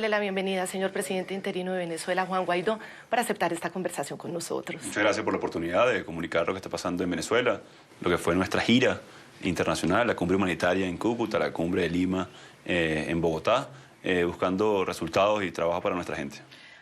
Darle la bienvenida, señor presidente interino de Venezuela, Juan Guaidó, para aceptar esta conversación con nosotros. Muchas gracias por la oportunidad de comunicar lo que está pasando en Venezuela, lo que fue nuestra gira internacional, la cumbre humanitaria en Cúcuta, la cumbre de Lima en Bogotá, buscando resultados y trabajo para nuestra gente.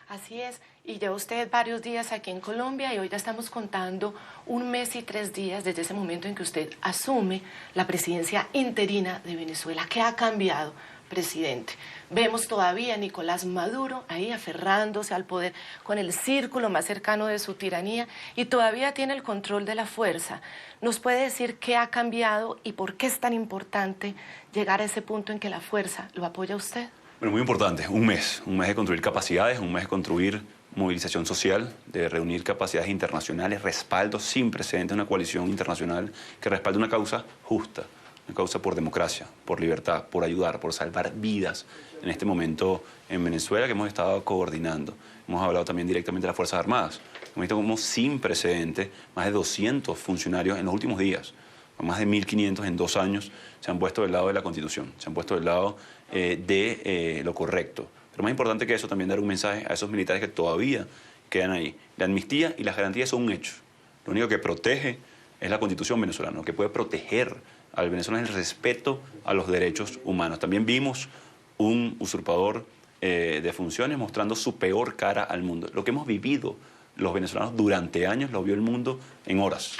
Así es, y lleva usted varios días aquí en Colombia y hoy ya estamos contando 1 mes y 3 días desde ese momento en que usted asume la presidencia interina de Venezuela. ¿Qué ha cambiado, presidente? Vemos todavía a Nicolás Maduro ahí aferrándose al poder con el círculo más cercano de su tiranía y todavía tiene el control de la fuerza. ¿Nos puede decir qué ha cambiado y por qué es tan importante llegar a ese punto en que la fuerza lo apoya a usted? Bueno, muy importante, un mes de construir capacidades, un mes de construir movilización social, de reunir capacidades internacionales, respaldo sin precedentes, una coalición internacional que respalde una causa justa, una causa por democracia, por libertad, por ayudar, por salvar vidas en este momento en Venezuela que hemos estado coordinando. Hemos hablado también directamente de las Fuerzas Armadas. Hemos visto como sin precedentes más de 200 funcionarios en los últimos días, más de 1.500 en 2 años, se han puesto del lado de la Constitución, se han puesto del lado de lo correcto. Pero más importante que eso, también dar un mensaje a esos militares que todavía quedan ahí. La amnistía y las garantías son un hecho. Lo único que protege es la Constitución venezolana. Lo que puede proteger al venezolano es el respeto a los derechos humanos. También vimos un usurpador de funciones mostrando su peor cara al mundo. Lo que hemos vivido los venezolanos durante años lo vio el mundo en horas.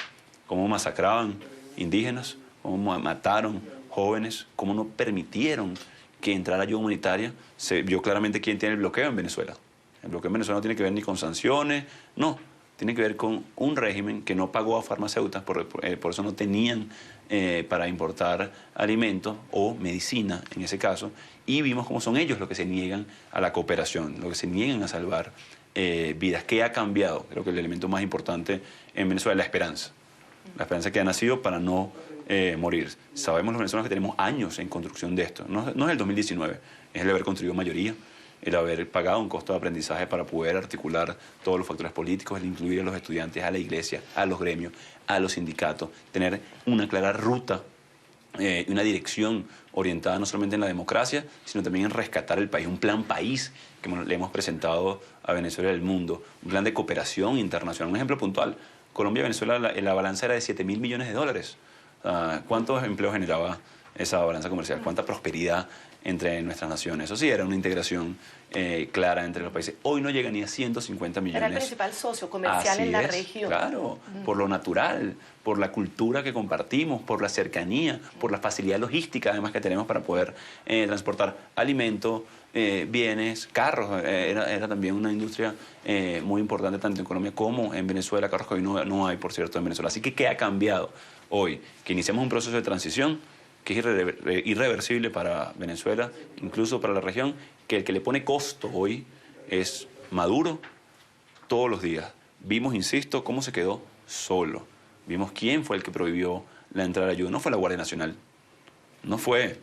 Cómo masacraban indígenas, cómo mataron jóvenes, cómo no permitieron que entrara ayuda humanitaria. Se vio claramente quién tiene el bloqueo en Venezuela. El bloqueo en Venezuela no tiene que ver ni con sanciones, no. Tiene que ver con un régimen que no pagó a farmacéuticas, por eso no tenían para importar alimentos o medicina en ese caso. Y vimos cómo son ellos los que se niegan a la cooperación, los que se niegan a salvar vidas. ¿Qué ha cambiado? Creo que el elemento más importante en Venezuela es la esperanza. La esperanza que ha nacido para no morir. Sabemos los venezolanos que tenemos años en construcción de esto. No es el 2019, es el haber construido mayoría, el haber pagado un costo de aprendizaje para poder articular todos los factores políticos, el incluir a los estudiantes, a la iglesia, a los gremios, a los sindicatos, tener una clara ruta y una dirección orientada no solamente en la democracia, sino también en rescatar el país, un plan país que le hemos presentado a Venezuela y al mundo, un plan de cooperación internacional. Un ejemplo puntual, Colombia y Venezuela, la balanza era de $7.000 millones. ¿Cuántos empleos generaba esa balanza comercial? ¿Cuánta prosperidad entre nuestras naciones? Eso sí, era una integración clara entre los países. Hoy no llega ni a 150 millones. Era el principal socio comercial en la región. Claro, por lo natural, por la cultura que compartimos, por la cercanía, por la facilidad logística además que tenemos para poder transportar alimentos, bienes, carros. Era también una industria muy importante tanto en Colombia como en Venezuela, carros que hoy no hay, por cierto, en Venezuela. Así que, ¿qué ha cambiado hoy? Que iniciamos un proceso de transición que es irreversible para Venezuela, incluso para la región, que el que le pone costo hoy es Maduro todos los días. Vimos, insisto, cómo se quedó solo. Vimos quién fue el que prohibió la entrada de ayuda. No fue la Guardia Nacional, no fue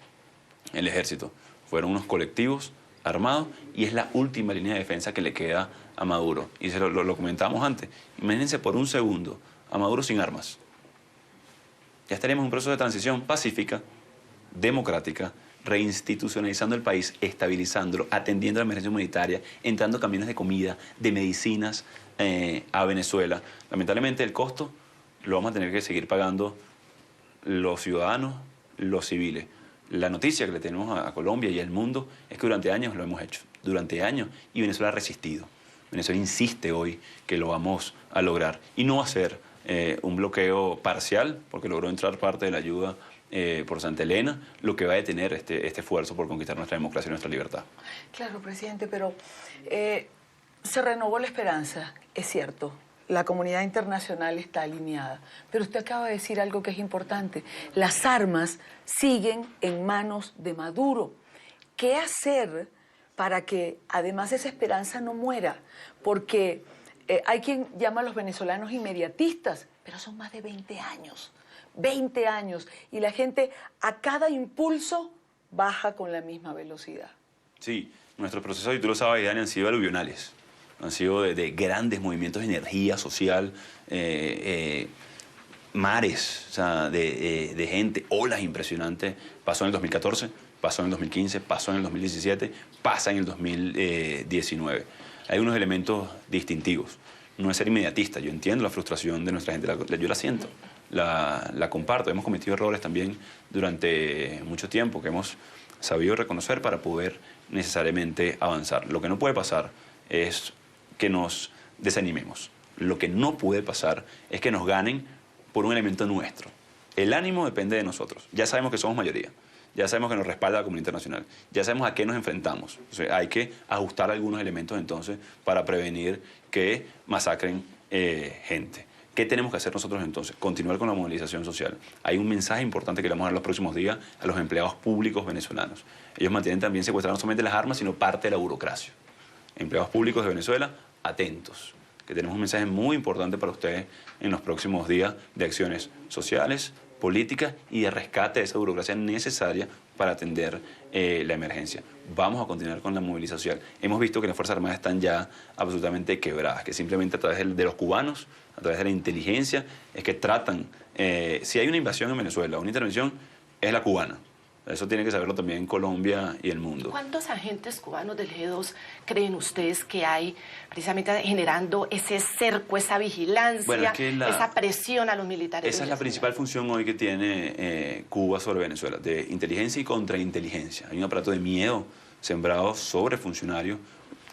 el Ejército, fueron unos colectivos armados y es la última línea de defensa que le queda a Maduro. Y lo comentamos antes. Imagínense por un segundo a Maduro sin armas. Ya estaríamos en un proceso de transición pacífica, democrática, reinstitucionalizando el país, estabilizándolo, atendiendo la emergencia humanitaria, entrando camiones de comida, de medicinas a Venezuela. Lamentablemente el costo lo vamos a tener que seguir pagando los ciudadanos, los civiles. La noticia que le tenemos a Colombia y al mundo es que durante años lo hemos hecho, durante años, y Venezuela ha resistido. Venezuela insiste hoy que lo vamos a lograr y no va a ser un bloqueo parcial, porque logró entrar parte de la ayuda por Santa Elena, lo que va a detener este esfuerzo por conquistar nuestra democracia y nuestra libertad. Claro, presidente, pero se renovó la esperanza, es cierto. La comunidad internacional está alineada, pero usted acaba de decir algo que es importante. Las armas siguen en manos de Maduro. ¿Qué hacer para que además esa esperanza no muera? Porque hay quien llama a los venezolanos inmediatistas, pero son más de 20 años. 20 años. Y la gente a cada impulso baja con la misma velocidad. Sí, nuestros procesos, y tú lo sabes, Dani, han sido aluvionales. Han sido de grandes movimientos de energía social, mares, o sea, de gente, olas impresionantes. Pasó en el 2014, pasó en el 2015, pasó en el 2017, pasa en el 2019. Hay unos elementos distintivos. No es ser inmediatista. Yo entiendo la frustración de nuestra gente, yo la siento, la comparto. Hemos cometido errores también durante mucho tiempo que hemos sabido reconocer para poder necesariamente avanzar. Lo que no puede pasar es que nos desanimemos. Lo que no puede pasar es que nos ganen por un elemento nuestro. El ánimo depende de nosotros. Ya sabemos que somos mayoría. Ya sabemos que nos respalda la comunidad internacional. Ya sabemos a qué nos enfrentamos. O sea, hay que ajustar algunos elementos entonces para prevenir que masacren gente. ¿Qué tenemos que hacer nosotros entonces? Continuar con la movilización social. Hay un mensaje importante que le vamos a dar los próximos días a los empleados públicos venezolanos. Ellos mantienen también secuestradas no solamente las armas, sino parte de la burocracia. Empleados públicos de Venezuela, atentos, que tenemos un mensaje muy importante para ustedes en los próximos días de acciones sociales, políticas y de rescate de esa burocracia necesaria para atender la emergencia. Vamos a continuar con la movilización social. Hemos visto que las Fuerzas Armadas están ya absolutamente quebradas, que simplemente a través de los cubanos, a través de la inteligencia, es que tratan, si hay una invasión en Venezuela, una intervención, es la cubana. Eso tiene que saberlo también Colombia y el mundo. ¿Cuántos agentes cubanos del G2 creen ustedes que hay precisamente generando ese cerco, esa vigilancia, bueno, es que esa presión a los militares? Esa es la principal función hoy que tiene Cuba sobre Venezuela, de inteligencia y contrainteligencia. Hay un aparato de miedo sembrado sobre funcionarios.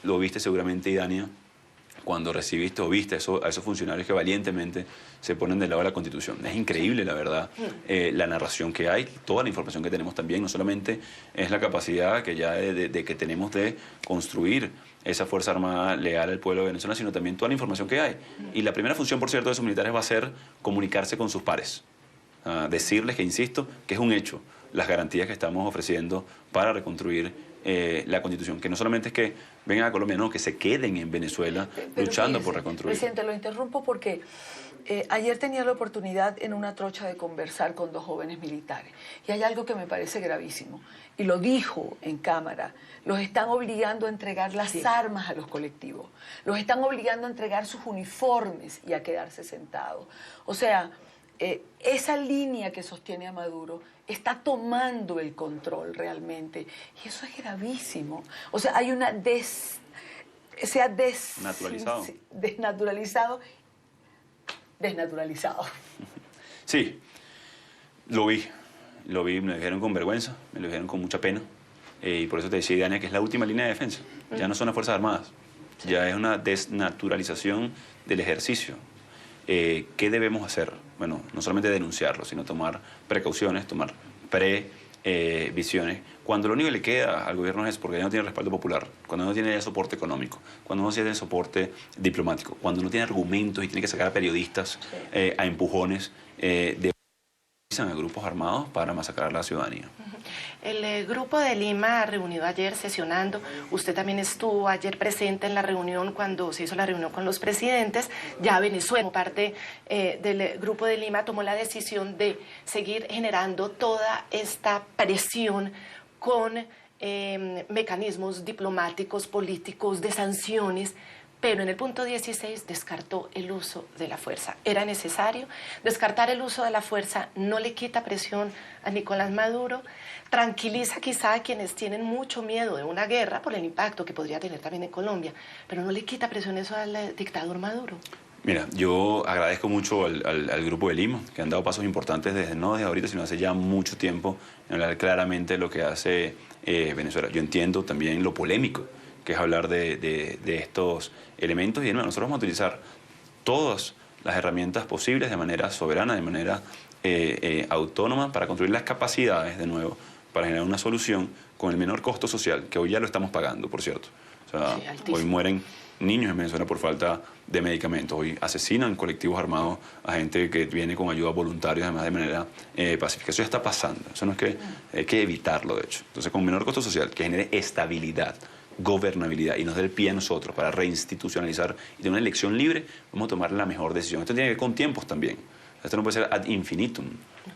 Lo viste seguramente, Idania, cuando recibiste o viste a esos funcionarios que valientemente se ponen del lado de la Constitución. Es increíble, la verdad, la narración que hay, toda la información que tenemos también. No solamente es la capacidad que ya de que tenemos de construir esa Fuerza Armada leal al pueblo de Venezuela, sino también toda la información que hay. Y la primera función, por cierto, de esos militares va a ser comunicarse con sus pares. Decirles que, insisto, que es un hecho las garantías que estamos ofreciendo para reconstruir la Constitución, que no solamente es que vengan a Colombia, no, que se queden en Venezuela luchando por reconstruir. Presidente, lo interrumpo porque ayer tenía la oportunidad en una trocha de conversar con dos jóvenes militares y hay algo que me parece gravísimo y lo dijo en cámara: los están obligando a entregar las armas a los colectivos, los están obligando a entregar sus uniformes y a quedarse sentados. O sea, esa línea que sostiene a Maduro está tomando el control realmente y eso es gravísimo. O sea, hay una desnaturalizado. Sí, lo vi, me lo dijeron con vergüenza, me lo dijeron con mucha pena y por eso te decía, Dania, que es la última línea de defensa. Ya no son las Fuerzas Armadas, ya es una desnaturalización del ejercicio. ¿Qué debemos hacer? Bueno, no solamente denunciarlo, sino tomar precauciones, tomar previsiones. Cuando lo único que le queda al gobierno es porque ya no tiene respaldo popular, cuando no tiene ya soporte económico, cuando no tiene soporte diplomático, cuando no tiene argumentos y tiene que sacar a periodistas a empujones a grupos armados para masacrar a la ciudadanía. El Grupo de Lima reunido ayer sesionando, usted también estuvo ayer presente en la reunión cuando se hizo la reunión con los presidentes. Ya Venezuela, como parte del Grupo de Lima, tomó la decisión de seguir generando toda esta presión con mecanismos diplomáticos, políticos, de sanciones, pero en el punto 16 descartó el uso de la fuerza. Era necesario. Descartar el uso de la fuerza no le quita presión a Nicolás Maduro, tranquiliza quizá a quienes tienen mucho miedo de una guerra por el impacto que podría tener también en Colombia, pero no le quita presión eso al dictador Maduro. Mira, yo agradezco mucho al Grupo de Lima, que han dado pasos importantes no desde ahorita, sino hace ya mucho tiempo, en hablar claramente lo que hace Venezuela. Yo entiendo también lo polémico que es hablar de estos elementos y nosotros vamos a utilizar todas las herramientas posibles de manera soberana, de manera autónoma, para construir las capacidades de nuevo, para generar una solución con el menor costo social, que hoy ya lo estamos pagando, por cierto. O sea, sí, hoy mueren niños en Venezuela por falta de medicamentos, hoy asesinan colectivos armados a gente que viene con ayuda voluntaria, además de manera pacífica. Eso ya está pasando, eso no es que hay que evitarlo, de hecho. Entonces, con menor costo social, que genere estabilidad, gobernabilidad y nos dé el pie a nosotros para reinstitucionalizar y tener una elección libre, vamos a tomar la mejor decisión. Esto tiene que ver con tiempos también. Esto no puede ser ad infinitum.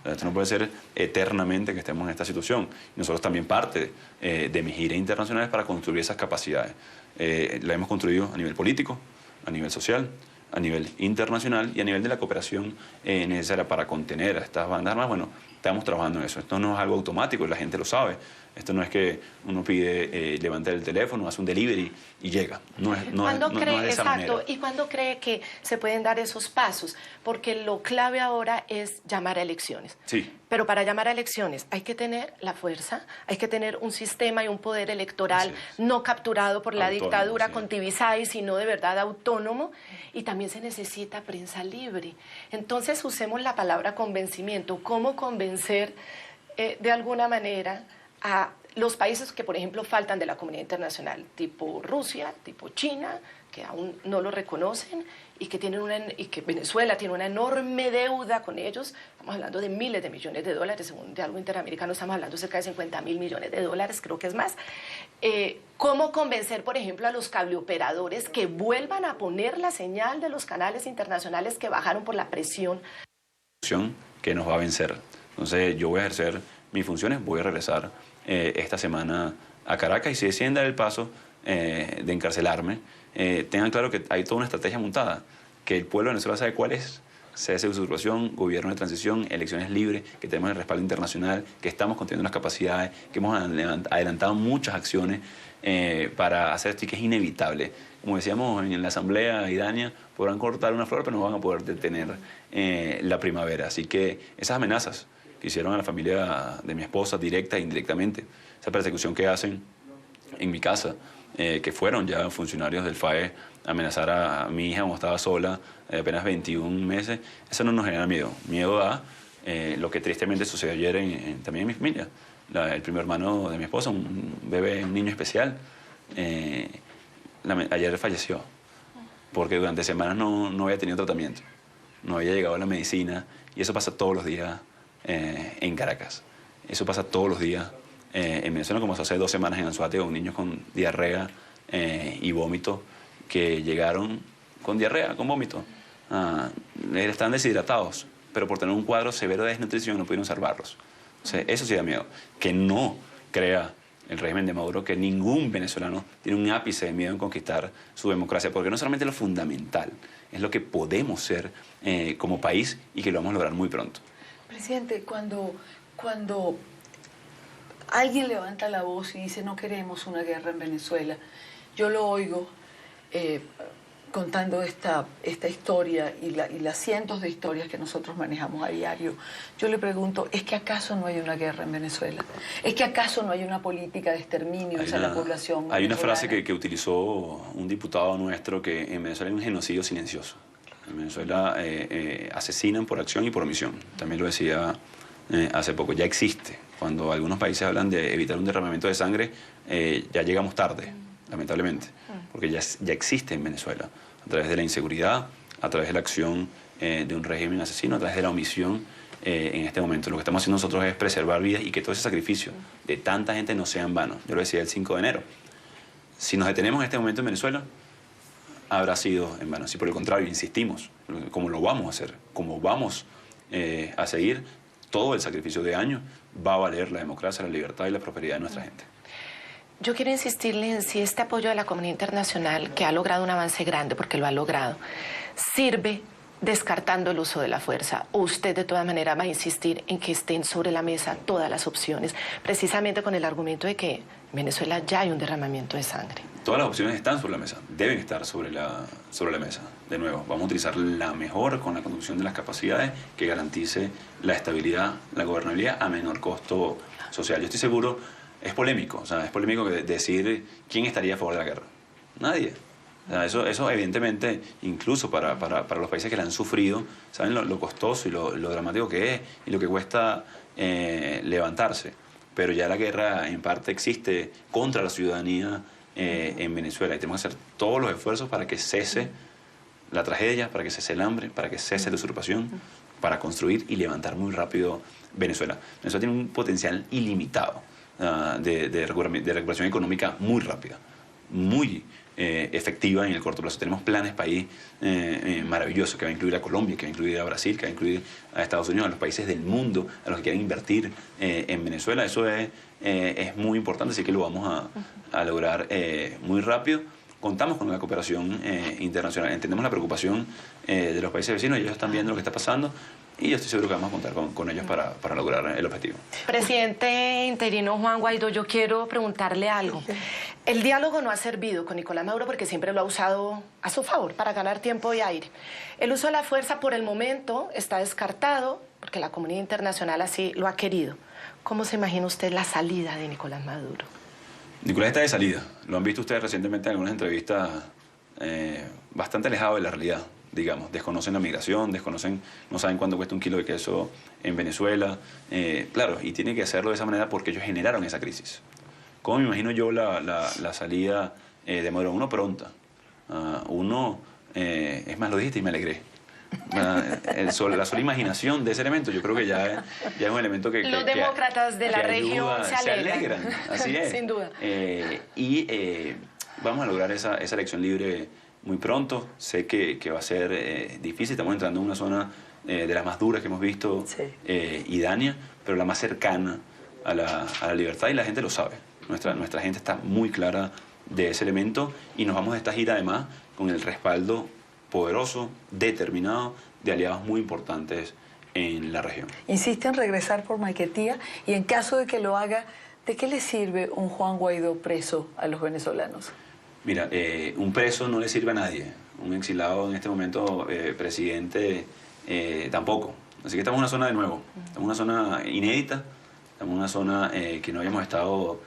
Esto no puede ser eternamente que estemos en esta situación. Y nosotros también parte de mis giras internacionales para construir esas capacidades. La hemos construido a nivel político, a nivel social, a nivel internacional y a nivel de la cooperación necesaria para contener a estas bandas armadas. Bueno, estamos trabajando en eso. Esto no es algo automático, la gente lo sabe. Esto no es que uno pide, levanta el teléfono, hace un delivery y llega. No es de esa manera. ¿Y cuándo cree que se pueden dar esos pasos? Porque lo clave ahora es llamar a elecciones. Sí. Pero para llamar a elecciones hay que tener la fuerza, hay que tener un sistema y un poder electoral no capturado por la dictadura con Tibisay, sino de verdad autónomo. Y también se necesita prensa libre. Entonces usemos la palabra convencimiento. ¿Cómo convencer de alguna manera a los países que, por ejemplo, faltan de la comunidad internacional, tipo Rusia, tipo China, que aún no lo reconocen y que Venezuela tiene una enorme deuda con ellos? Estamos hablando de miles de millones de dólares, según de algo interamericano estamos hablando de cerca de 50.000 millones de dólares, creo que es más. ¿Cómo convencer, por ejemplo, a los cableoperadores que vuelvan a poner la señal de los canales internacionales que bajaron por la presión? Que nos va a vencer. Entonces yo voy a ejercer mis funciones, voy a regresar esta semana a Caracas y si deciden dar el paso de encarcelarme, tengan claro que hay toda una estrategia montada, que el pueblo de Venezuela sabe cuál es: cese de usurpación, gobierno de transición, elecciones libres, que tenemos el respaldo internacional, que estamos conteniendo las capacidades, que hemos adelantado muchas acciones para hacer esto y que es inevitable. Como decíamos en la asamblea, Idania, podrán cortar una flor, pero no van a poder detener la primavera. Así que esas amenazas que hicieron a la familia de mi esposa, directa e indirectamente, esa persecución que hacen en mi casa, que fueron ya funcionarios del FAE a amenazar a mi hija cuando estaba sola, apenas 21 meses, eso no nos genera miedo. Miedo a lo que tristemente sucedió ayer también en mi familia. El primer hermano de mi esposa, un bebé, un niño especial, ayer falleció porque durante semanas no había tenido tratamiento, no había llegado a la medicina, y eso pasa todos los días en Caracas. Eso pasa todos los días en Venezuela, como hace 2 semanas en Anzoátegui, con niños con diarrea y vómito que llegaron con diarrea, con vómito. Están deshidratados, pero por tener un cuadro severo de desnutrición no pudieron salvarlos. O sea, eso sí da miedo. Que no crea el régimen de Maduro que ningún venezolano tiene un ápice de miedo en conquistar su democracia, porque no solamente lo fundamental, es lo que podemos ser como país y que lo vamos a lograr muy pronto. Presidente, cuando alguien levanta la voz y dice no queremos una guerra en Venezuela, yo lo oigo contando esta historia y las cientos de historias que nosotros manejamos a diario. Yo le pregunto, ¿es que acaso no hay una guerra en Venezuela? ¿Es que acaso no hay una política de exterminio hacia la población venezolana? Hay una frase que utilizó un diputado nuestro, que en Venezuela hay un genocidio silencioso. En Venezuela asesinan por acción y por omisión. También lo decía hace poco. Ya existe. Cuando algunos países hablan de evitar un derramamiento de sangre, ya llegamos tarde, lamentablemente, porque ya existe en Venezuela, a través de la inseguridad, a través de la acción de un régimen asesino, a través de la omisión en este momento. Lo que estamos haciendo nosotros es preservar vidas y que todo ese sacrificio de tanta gente no sea en vano. Yo lo decía el 5 de enero. Si nos detenemos en este momento en Venezuela, habrá sido en vano. Si por el contrario insistimos, como lo vamos a hacer, como vamos a seguir, todo el sacrificio de años va a valer la democracia, la libertad y la prosperidad de nuestra gente. Yo quiero insistirle en si este apoyo de la comunidad internacional, que ha logrado un avance grande, porque lo ha logrado, sirve descartando el uso de la fuerza, o usted de todas maneras va a insistir en que estén sobre la mesa todas las opciones, precisamente con el argumento de que en Venezuela ya hay un derramamiento de sangre. Todas las opciones están sobre la mesa, deben estar sobre la mesa. De nuevo, vamos a utilizar la mejor con la construcción de las capacidades que garantice la estabilidad, la gobernabilidad a menor costo social. Yo estoy seguro, es polémico, o sea, es polémico decir quién estaría a favor de la guerra. Nadie. O sea, eso evidentemente, incluso para los países que la han sufrido, saben lo costoso y lo dramático que es y lo que cuesta levantarse. Pero ya la guerra en parte existe contra la ciudadanía en Venezuela y tenemos que hacer todos los esfuerzos para que cese la tragedia, para que cese el hambre, para que cese la usurpación, para construir y levantar muy rápido Venezuela. Venezuela tiene un potencial ilimitado de recuperación económica muy rápida, muy efectiva en el corto plazo. Tenemos planes país maravillosos que va a incluir a Colombia, que va a incluir a Brasil, que va a incluir a Estados Unidos, a los países del mundo, a los que quieren invertir en Venezuela. Eso es muy importante, así que lo vamos a lograr muy rápido. Contamos con la cooperación internacional, entendemos la preocupación de los países vecinos, ellos están viendo lo que está pasando y yo estoy seguro que vamos a contar con ellos para lograr el objetivo. Presidente interino Juan Guaidó, yo quiero preguntarle algo. El diálogo no ha servido con Nicolás Maduro porque siempre lo ha usado a su favor para ganar tiempo y aire. El uso de la fuerza por el momento está descartado porque la comunidad internacional así lo ha querido. ¿Cómo se imagina usted la salida de Nicolás Maduro? Nicolás está de salida. Lo han visto ustedes recientemente en algunas entrevistas bastante alejado de la realidad, digamos. Desconocen la migración, no saben cuánto cuesta un kilo de queso en Venezuela. Claro, y tiene que hacerlo de esa manera porque ellos generaron esa crisis. ¿Cómo me imagino yo la salida de Maduro? Uno, pronta. Es más, lo dijiste y me alegré. La sola imaginación de ese elemento, yo creo que ya es un elemento que los demócratas de la región se alegran. Así es. Sin duda. Vamos a lograr esa elección libre muy pronto. Sé que va a ser difícil. Estamos entrando en una zona de las más duras que hemos visto, Sí. idónea, pero la más cercana a la libertad, y la gente lo sabe. Nuestra gente está muy clara de ese elemento, y nos vamos de esta gira además con el respaldo poderoso, determinado, de aliados muy importantes en la región. Insiste en regresar por Maiquetía, y en caso de que lo haga, ¿de qué le sirve un Juan Guaidó preso a los venezolanos? Mira, un preso no le sirve a nadie. Un exilado en este momento, presidente, tampoco. Así que estamos en una zona de nuevo. Estamos en una zona inédita, estamos en una zona que no habíamos estado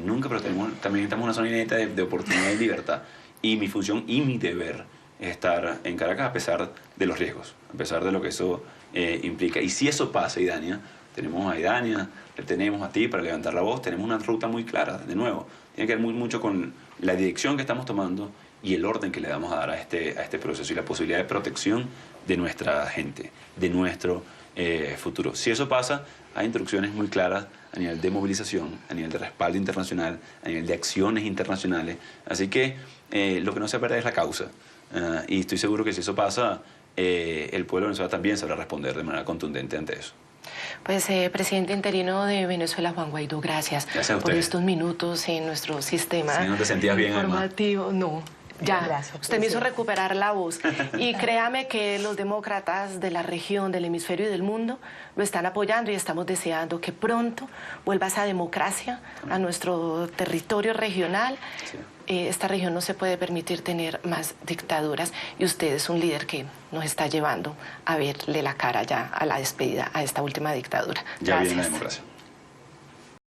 nunca, pero también estamos en una zona inédita de oportunidad y libertad. Y mi función y mi deber es estar en Caracas a pesar de los riesgos, a pesar de lo que eso implica. Y si eso pasa, Idania, tenemos a Idania, le tenemos a ti para levantar la voz, tenemos una ruta muy clara, de nuevo. Tiene que ver mucho con la dirección que estamos tomando y el orden que le damos a dar a este proceso y la posibilidad de protección de nuestra gente, de nuestro futuro. Si eso pasa, hay instrucciones muy claras a nivel de movilización, a nivel de respaldo internacional, a nivel de acciones internacionales. Así que lo que no se pierde es la causa. Y estoy seguro que si eso pasa, el pueblo de Venezuela también sabrá responder de manera contundente ante eso. Pues, presidente interino de Venezuela, Juan Guaidó, gracias por estos minutos en nuestro sistema Sí, ¿no te sentías bien, informativo? No. Ya, Abrazo, usted me hizo recuperar la voz. Y créame que los demócratas de la región, del hemisferio y del mundo lo están apoyando, y estamos deseando que pronto vuelva esa democracia a nuestro territorio regional. Sí. Esta región no se puede permitir tener más dictaduras, y usted es un líder que nos está llevando a verle la cara ya a la despedida a esta última dictadura. Ya viene la Gracias. democracia.